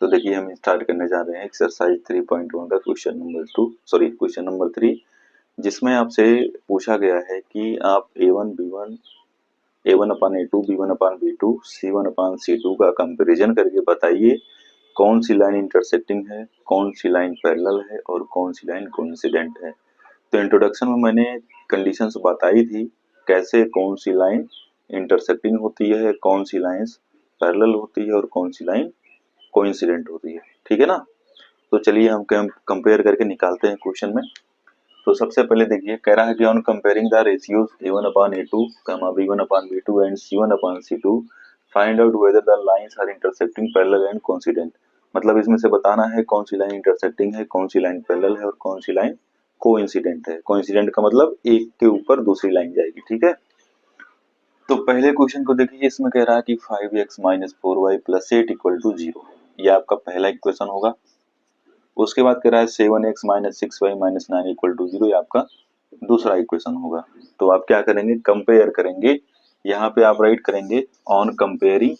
तो देखिए हम स्टार्ट करने जा रहे हैं एक्सरसाइज 3.1 का क्वेश्चन नंबर 3, जिसमें आपसे पूछा गया है कि आप A1 B1 upon B2 C1 upon C2 का कंपैरिजन करके बताइए कौन सी लाइन इंटरसेक्टिंग है, कौन सी लाइन पैरेलल है और कौन सी लाइन कोइंसिडेंट है। तो इंट्रोडक्शन में मैंने कंडीशंस बताई थी कैसे कौन सी लाइन इंटरसेक्टिंग होती है, कौन सी लाइंस पैरेलल होती है और कौन सी लाइन कोइंसिडेंट होती है। ठीक है ना। तो चलिए हम कंपेयर करके निकालते हैं क्वेश्चन में। तो सबसे पहले देखिए कह रहा है कि on comparing the ratios A1 upon A2, B1 upon B2 and C1 upon C2 find out whether the lines are intersecting parallel and coincident. मतलब इसमें से बताना है कौन सी लाइन इंटरसेक्टिंग है, कौन सी लाइन पैरेलल है और कौन सी लाइन कोइंसिडेंट है। कोइंसिडेंट का मतलब एक के ऊपर दूसरी लाइन जाएगी। ठीक है। तो पहले क्वेश्चन को देखिए, इसमें कह रहा है कि 5x minus 4y plus 8 equal to 0, ये आपका पहला इक्वेशन होगा। उसके बाद कह रहा है 7x minus 6y minus 9 equal to 0, ये आपका दूसरा इक्वेशन होगा। तो आप क्या करेंगे, कंपेयर करेंगे। यहाँ पे आप राइट करेंगे on comparing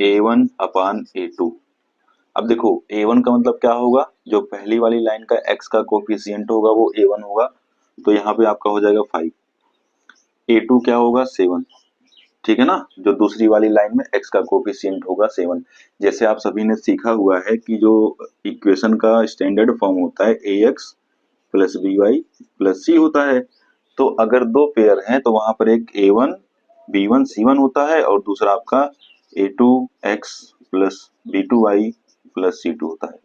A1 upon A2। अब देखो A1 का मतलब क्या होगा, जो पहली वाली लाइन का x का कोफिशिएंट होगा वो A1 होगा, तो यहाँ पे आपका हो जाएगा 5। A2 क्या होगा, 7। ठीक है ना। जो दूसरी वाली लाइन में x का कोफिशिएंट होगा 7। जैसे आप सभी ने सीखा हुआ है कि जो इक्वेशन का स्टैंडर्ड फॉर्म होता है ax plus by plus c होता है। तो अगर दो पेयर हैं तो वहां पर एक A1 B1 C1 होता है और दूसरा आपका A2x plus B2y plus C2 होता है।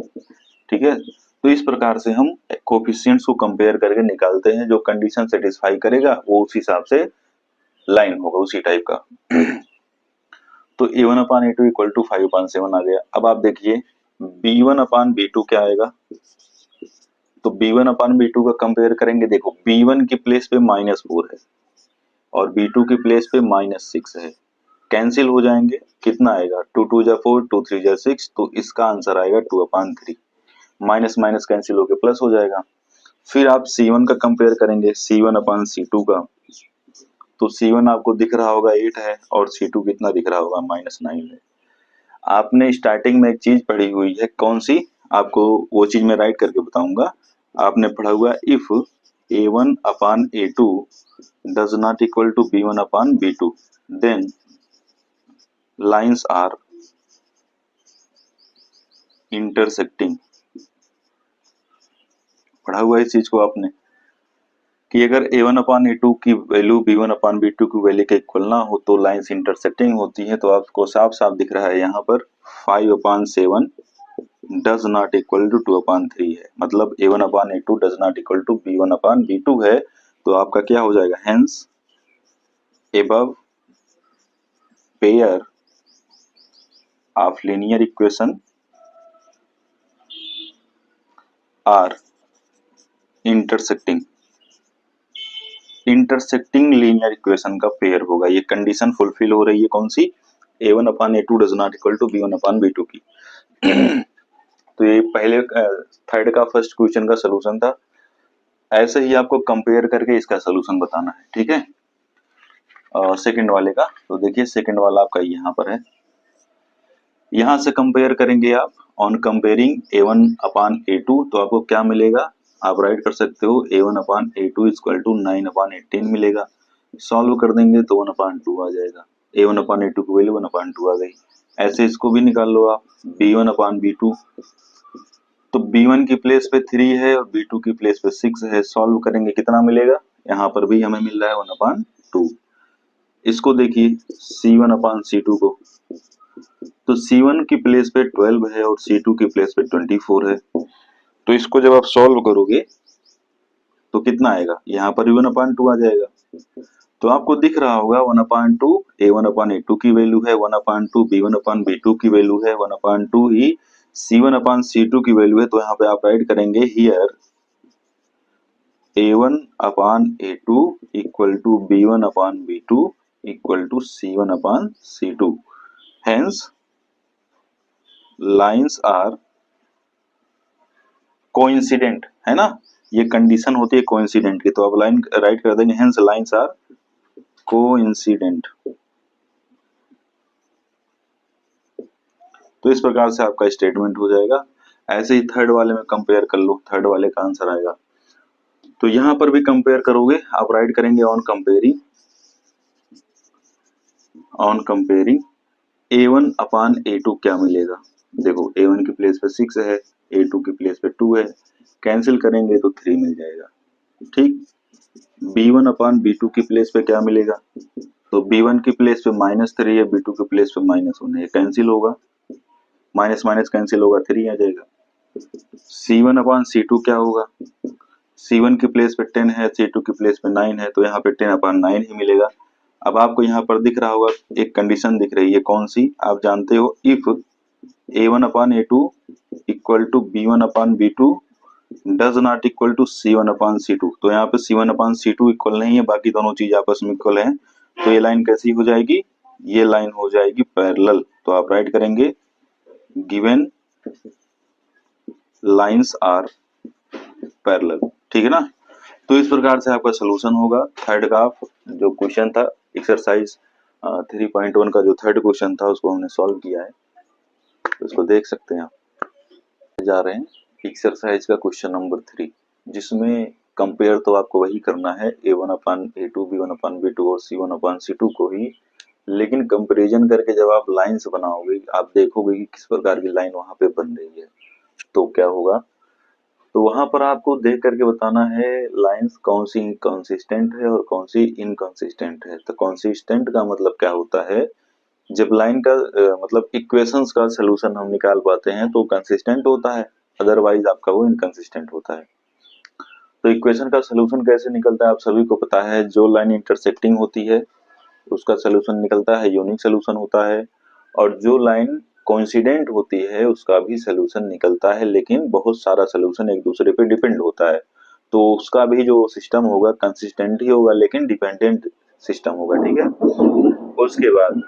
ठीक है। तो इस प्रकार से हम कोफिशिएंट्स को कंपेयर करके निकालते हैं, जो कंडीशन सेटिस्फाई करेगा वो उस हिसाब से लाइन होगा उसी टाइप का। तो A1 upon A2 equal to 5 upon 7 आ गया। अब आप देखिए B1 अपान B2 क्या आएगा। तो B1 अपान B2 का कंपेयर करेंगे। देखो B1 की प्लेस पे -4 है और B2 की प्लेस पे -6 है, कैंसिल हो जाएंगे। कितना आएगा, 2 2 जा 4, 2 3 जा 6, तो इसका आंसर आएगा 2 अपान 3। माइनस माइनस कैंसिल होकर प्लस हो जाएगा। फिर आप C1 का कंपेयर करेंगे C1 अपान C2 का। तो C1 आपको दिख रहा होगा 8 है और C2 कितना दिख रहा होगा, -9 है। आपने स्टार्टिंग में एक चीज पढ़ी हुई है, कौन सी, आपको वो चीज मैं राइट करके बताऊंगा। आपने पढ़ा हुआ if A1 upon A2 does not equal to B1 upon B2 then lines are intersecting. पढ़ा हुआ इस चीज को आपने कि अगर A1 अपान A2 की वैल्यू B1 अपान B2 की वैल्यू के इक्वल ना हो तो लाइंस इंटरसेक्टिंग होती है। तो आपको साफ साफ दिख रहा है यहाँ पर 5 upon 7 does not equal to 2 upon 3 है। मतलब A1 upon A2 does not equal to B1 upon B2 है। तो आपका क्या हो जाएगा, hence above pair of linear equation are intersecting linear equation का पेयर होगा। ये कंडीशन फुलफिल हो रही है कौन सी, A1 upon A2 does not equal to B1 upon B2 की। तो ये पहले थर्ड का फर्स्ट क्वेश्चन का सलूशन था। ऐसे ही आपको कंपेयर करके इसका सलूशन बताना है। ठीक है। सेकंड वाले का तो देखिए, सेकंड वाला आपका यहाँ पर है। यहां से कंपेयर करेंगे आप on comparing A1 upon A2, तो आपको क्या मिलेगा, आप राइट कर सकते हो A1 upon A2 equal to 9 अपान 18 मिलेगा। सॉल्व कर देंगे तो 1 अपान 2 आ जाएगा। A1 अपान A2 की वैल्यू 1 अपान 2 आ गई। ऐसे इसको भी निकाल लो आप, B1 अपान B2। तो B1 की प्लेस पे 3 है और B2 की प्लेस पे 6 है। सॉल्व करेंगे कितना मिलेगा, यहाँ पर भी हमें मिल रहा है 1 अपान 2। इसको देखिए C1 अपान C2 को, तो C1 की प्लेस पे 12 है और C2 की प्लेस पे 24 है। तो इसको जब आप सॉल्व करोगे तो कितना आएगा, यहाँ पर भी 1 अपान 2 आ जाएगा। तो आपको दिख रहा होगा 1 अपान 2 A1 अपान A2 की वैल्यू है, 1 अपान 2 B1 अपान B2 की वैल्यू है, 1 अपान 2 ही C1 अपान C2 की वैल्यू है। तो यहाँ पे आप राइट करेंगे here A1 upon A2 equal to B1 upon B2 equal to C1 upon C2। Hence lines are coincident, है ना। ये कंडीशन होती है कोइंसिडेंट की, तो आप लाइन राइट कर देंगे हेंस लाइंस आर कोइंसिडेंट। तो इस प्रकार से आपका स्टेटमेंट हो जाएगा। ऐसे ही थर्ड वाले में कंपेयर कर लो, थर्ड वाले का आंसर आएगा। तो यहां पर भी कंपेयर करोगे, आप राइट करेंगे on comparing A1 upon A2 क्या मिलेगा। देखो A1 की प्लेस पे 6 है, A2 की प्लेस पे 2 है, कैंसिल करेंगे तो 3 मिल जाएगा। ठीक। B1 अपान B2 की प्लेस पे क्या मिलेगा, तो B1 की प्लेस पे -3 है, B2 की प्लेस पे -1 है, ये कैंसिल होगा, माइनस माइनस कैंसिल होगा, 3 आ जाएगा। C1 अपान C2 क्या होगा, C1 की प्लेस पे 10 है, C2 की प्लेस पे 9 है, तो यहाँ पे 10 अपान 9 ही मिलेगा। अब आपको यहाँ पर दिख रहा होगा, एक कंडीशन दिख रही है, कौन सी, आप जानते हो, if A1 upon A2 equal to B1 upon B2 does not equal to C1 upon C2। तो यहाँ पे C1 अपान C2 इक्वल नहीं है, बाकी दोनों चीज आपस में इक्वल है, तो ये लाइन कैसी हो जाएगी, ये लाइन हो जाएगी पैरेलल। तो आप राइट करेंगे गिवन लाइंस आर पैरेलल। ठीक है ना। तो इस प्रकार से आपका सोल्यूशन होगा थर्ड का। जो क्वेश्चन था एक्सरसाइज 3.1 का, जो थर्ड क्वेश्चन था उसको हमने सॉल्व किया है, तो इसको देख सकते हैं आप। जा रहे हैं एक्सरसाइज का क्वेश्चन नंबर 3, जिसमें कंपेयर तो आपको वही करना है A1 upon A2, B1 upon B2 और C1 अपान C2 को ही, लेकिन कंपेरिजन करके जब आप लाइंस बनाओगे, आप देखोगे कि किस प्रकार की लाइन वहां पे बन रही है, तो क्या होगा, तो वहां पर आपको देख करके बताना है लाइंस कौन सी कंसिस्टेंट है और कौन सी इनकंसिस्टेंट है। तो कंसिस्टेंट का मतलब क्या होता है, जब लाइन का मतलब इक्वेशंस का सोल्यूशन हम निकाल पाते हैं तो कंसिस्टेंट होता है, अदरवाइज आपका वो इनकंसिस्टेंट होता है। तो इक्वेशन का सोल्यूशन कैसे निकलता है आप सभी को पता है, जो लाइन इंटरसेक्टिंग होती है उसका सोल्यूशन निकलता है, यूनिक सोल्यूशन होता है, और जो लाइन कोइंसिडेंट होती है उसका भी सोल्यूशन निकलता है, लेकिन बहुत सारा सोल्यूशन एक दूसरे पे डिपेंड होता है, तो उसका भी जो सिस्टम होगा कंसिस्टेंट ही होगा लेकिन डिपेंडेंट सिस्टम होगा। ठीक है। उसके बाद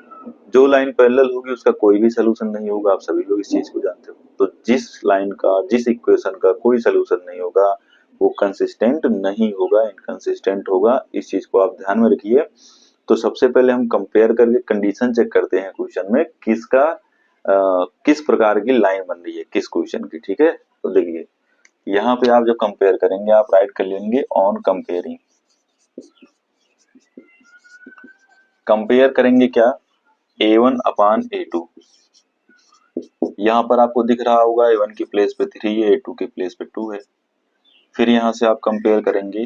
जो लाइन पैरेलल होगी उसका कोई भी सोल्यूशन नहीं होगा, आप सभी लोग इस चीज को जानते हो। तो जिस लाइन का, जिस इक्वेशन का कोई सोल्यूशन नहीं होगा वो कंसिस्टेंट नहीं होगा, इनकंसिस्टेंट होगा, इस चीज को आप ध्यान में रखिए। तो सबसे पहले हम कंपेयर करके कंडीशन चेक करते हैं क्वेश्चन में किसका किस प्रकार की लाइन बन रही है किस क्वेश्चन की। ठीक है। तो देखिए यहाँ पे आप जब कंपेयर करेंगे आप राइट कर लेंगे ऑन कंपेयरिंग। कंपेयर करेंगे क्या, A1 अपान A2। यहाँ पर आपको दिख रहा होगा A1 की प्लेस पे 3 है, A2 की प्लेस पे 2 है। फिर यहाँ से आप कंपेयर करेंगे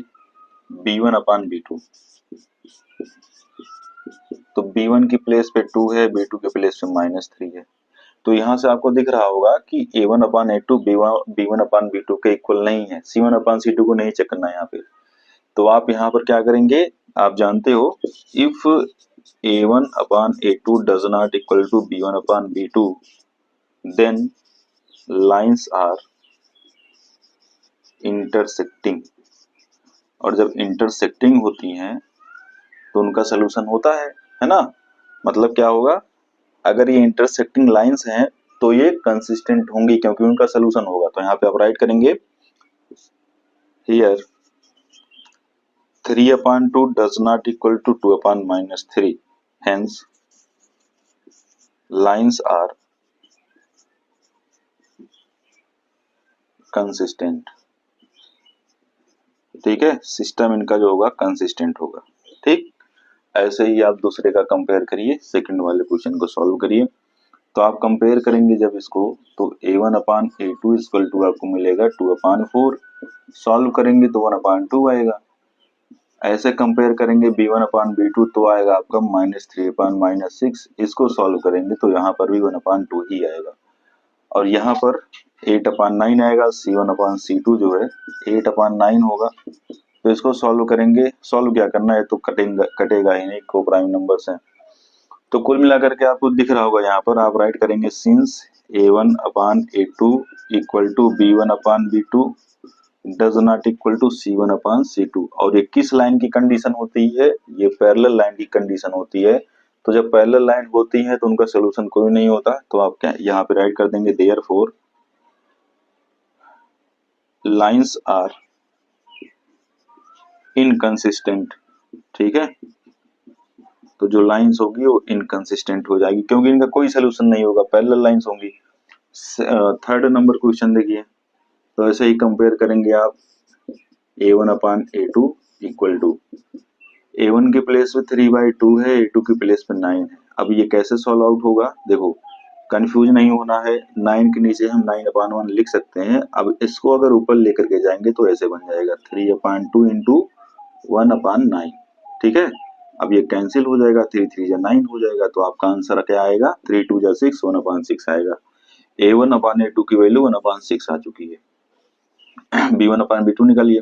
B1 अपान B2। तो B1 की प्लेस पे 2 है, B2 के प्लेस पे -3 है। तो यहाँ से आपको दिख रहा होगा कि A1 upon A2 B1 upon B2 के इक्वल नहीं है, C1 अपान C2 को नहीं चेक करना है यहाँ पे। तो आप यहाँ पर क्या करेंगे, आप जानते हो if A1 upon A2 does not equal to B1 upon B2 then lines are intersecting. और जब इंटरसेक्टिंग होती हैं तो उनका सोल्यूशन होता है ना। मतलब क्या होगा, अगर ये इंटरसेक्टिंग लाइंस हैं तो ये कंसिस्टेंट होंगी क्योंकि उनका सोल्यूशन होगा। तो यहाँ पे आप राइट करेंगे here 3 upon 2 does not equal to 2 upon -3, hence lines are consistent. ठीक है, सिस्टम इनका जो होगा कंसिस्टेंट होगा। ठीक। ऐसे ही आप दूसरे का कंपेयर करिए, सेकंड वाले क्वेश्चन को सॉल्व करिए। तो आप कंपेयर करेंगे जब इसको, तो A1 upon A2 equal to आपको मिलेगा 2 अपान 4। सॉल्व करेंगे तो 1 अपान 2 आएगा। ऐसे कंपेयर करेंगे B1 अपान B2 तो आएगा आपका -3 अपान -6। इसको सॉल्व करेंगे तो यहाँ पर भी 1 अपान 2 ही आएगा। और यहाँ पर 8 अपान 9 आएगा, C1 अपान C2 जो है 8 अपान 9 होगा। तो इसको सॉल्व करेंगे, सॉल्व क्या करना है, तो कटेगा ही नहीं, को प्राइम नंबर्स हैं। तो कुल मिलाकर के आपको दिख रहा होगा, यहाँ पर आप राइट करेंगे since A1 upon A2 equal to B1 upon B2 does not equal to C1 upon C2। और ये किस लाइन की कंडीशन होती है, ये पैरेलल लाइन की कंडीशन होती है। तो जब पैरेलल लाइन होती है तो उनका सोल्यूशन कोई नहीं होता, तो आप क्या यहाँ पे राइट कर देंगे देयरफॉर लाइंस आर इनकंसिस्टेंट। ठीक है। तो जो लाइंस होगी वो इनकंसिस्टेंट हो जाएगी, क्योंकि इनका कोई सोल्यूशन नहीं होगा, पैरेलल लाइंस होंगी। थर्ड नंबर क्वेश्चन देखिए, तो ऐसे ही कंपेयर करेंगे आप a1/a2 इक्वल टू a1 के प्लेस पे 3/2 है, a2 के प्लेस पे 9 है। अब ये कैसे सॉल्व आउट होगा, देखो कंफ्यूज नहीं होना है, 9 के नीचे हम 9/1 लिख सकते हैं। अब इसको अगर ऊपर लेकर के जाएंगे तो ऐसे बन जाएगा 3/2 इंटू 1/9, ठीक है। अब ये कैंसिल हो जाएगा, 3 3 जा 9 हो जाएगा, तो आपका आंसर क्या आएगा, 3 2 जा 6, 1/6 आएगा। a1/a2 की वैल्यू 1/6 आ चुकी है। b1/b2 निकालिए,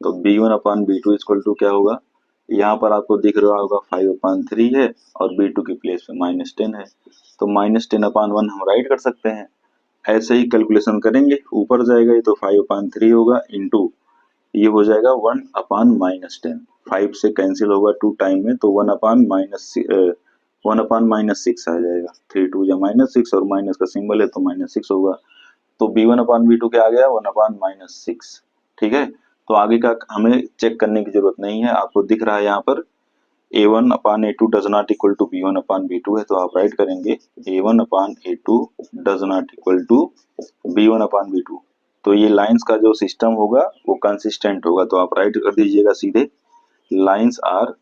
तो b1/b2 इक्वल टू क्या होगा, यहाँ पर आपको दिख रहा होगा 5/3 है और b2 की प्लेस पे -10 है, तो -10/1 हम राइट कर सकते हैं। ऐसे ही कैलकुलेशन करेंगे, ऊपर जाएगा ये तो 5/3 होगा इंटू ये हो जाएगा 1/-10, 5 से कैंसिल होगा 2 टाइम में, तो 1/-6 आ जाएगा। 3 2 जा -6 और माइनस का सिंबल है तो -6 होगा, तो b1/b2 क्या आ गया, 1/-6, ठीक है। तो आगे का हमें चेक करने की जरूरत नहीं है, आपको दिख रहा है यहाँ पर a1/a2 does not equal to b1/b2 है, तो आप राइट करेंगे a1/a2 does not equal to b1/b2। तो ये लाइंस का जो सिस्टम होगा वो कंसिस्टेंट होगा, तो आप राइट कर दीजिएगा सीधे, लाइंस आर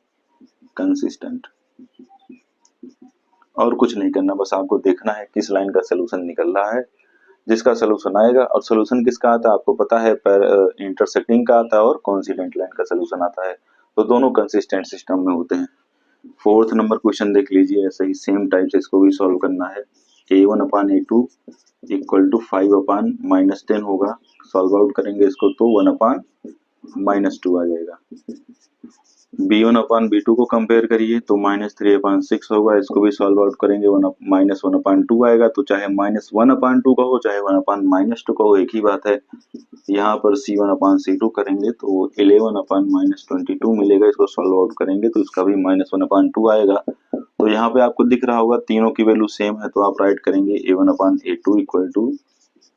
कंसिस्टेंट। और कुछ नहीं करना, बस आपको देखना है किस लाइन का सोल्यूशन निकल रहा है। जिसका सोल्यूशन आएगा, और सोल्यूशन किसका आता है आपको पता है, पर इंटरसेक्टिंग का आता है और कोइंसिडेंट लाइन का सोल्यूशन आता है, तो दोनों कंसिस्टेंट सिस्टम में होते हैं। फोर्थ नंबर क्वेश्चन देख लीजिए, ऐसे ही सेम टाइप से इसको भी सॉल्व करना है। a1/a2 इक्वल टू 5/-10 होगा, सॉल्व आउट करेंगे इसको तो 1/-2 आ जाएगा। b1/b2 को कंपेयर करिए तो -3/6 होगा, इसको भी सॉल्व आउट करेंगे, -1/2 आएगा, तो चाहे -1/2 का हो चाहे 1/-2 का हो, एक ही बात है। यहाँ पर c1/c2 करेंगे तो 11/-22 मिलेगा, इसको सॉल्व आउट करेंगे तो इसका भी -1/2 आएगा। तो यहाँ पे आपको दिख रहा होगा तीनों की वैल्यू सेम है, तो आप राइट करेंगे a1/a2 equal to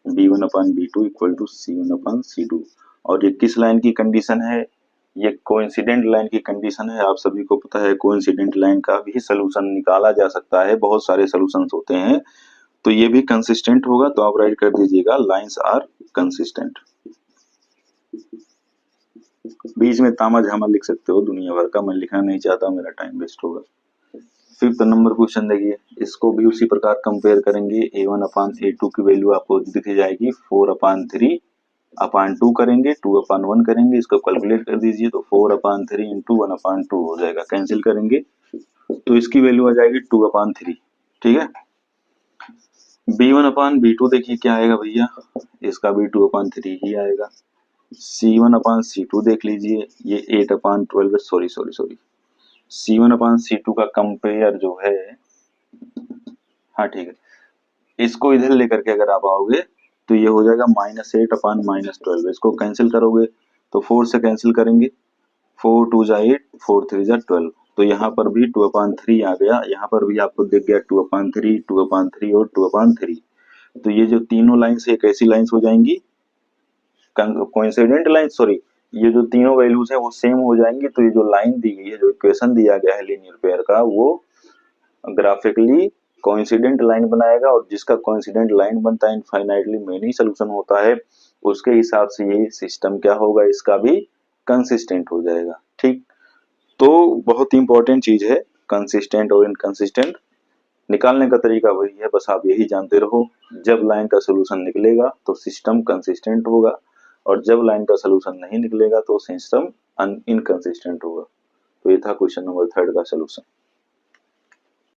b1/b2 equal to c1/c2। और ये किस लाइन की कंडीशन है, ये कोइंसिडेंट लाइन की कंडीशन है। आप सभी को पता है कोइंसिडेंट लाइन का भी सोल्यूशन निकाला जा सकता है, बहुत सारे सोल्यूशंस होते हैं, तो ये भी कंसिस्टेंट होगा, तो आप राइट कर दीजिएगा लाइंस आर कंसिस्टेंट। बीच में तामा झामा लिख सकते हो दुनिया भर का, मैं लिखना नहीं चाहता, मेरा टाइम वेस्ट होगा। फिफ्थ नंबर क्वेश्चन देखिए, इसको भी उसी प्रकार कंपेयर करेंगे। a1/a2 की वैल्यू आपको दिख जाएगी 4/3/2 करेंगे, 2/1 करेंगे, इसको कैलकुलेट कर दीजिए, तो 4/3 इंटू 1/2 हो जाएगा, कैंसिल करेंगे तो इसकी वैल्यू आ जाएगी 2/3, ठीक है। b1/b2 देखिए क्या आएगा भैया, इसका भी 2/3 ही आएगा। c1/c2 देख लीजिए, ये 8/12 है, सॉरी c1/c2 का कंपेयर जो है, हाँ ठीक है, इसको इधर लेकर के अगर आप आओगे तो ये हो जाएगा -8/-12, इसको कैंसिल करोगे तो 4 से कैंसिल करेंगे, 4 2 जा 8, 4 3 जा 12, तो यहाँ पर भी 2/3 आ गया, यहाँ पर भी आपको दिख गया 2/3, 2/3 और 2/3। तो ये जो तीनों लाइन्स है कैसी लाइन्स हो जाएंगी, कोइंसिडेंट लाइन, सॉरी, ये जो तीनों वैल्यूज है वो सेम हो जाएंगी, तो ये जो लाइन दी गई है, जो इक्वेशन दिया गया है लीनियर पेयर का, वो ग्राफिकली कोइंसिडेंट लाइन बनाएगा, और जिसका कोइंसिडेंट लाइन बनता है इनफाइनाइटली मेनी सोल्यूशन होता है, उसके हिसाब से ये सिस्टम क्या होगा, इसका भी कंसिस्टेंट हो जाएगा, ठीक। तो बहुत इंपॉर्टेंट चीज है कंसिस्टेंट और इनकंसिस्टेंट, निकालने का तरीका वही है, बस आप यही जानते रहो, जब लाइन का सोल्यूशन निकलेगा तो सिस्टम कंसिस्टेंट होगा, और जब लाइन का सोल्यूशन नहीं निकलेगा तो सिस्टम इनकंसिस्टेंट होगा। तो ये था क्वेश्चन नंबर 3 का सोल्यूशन।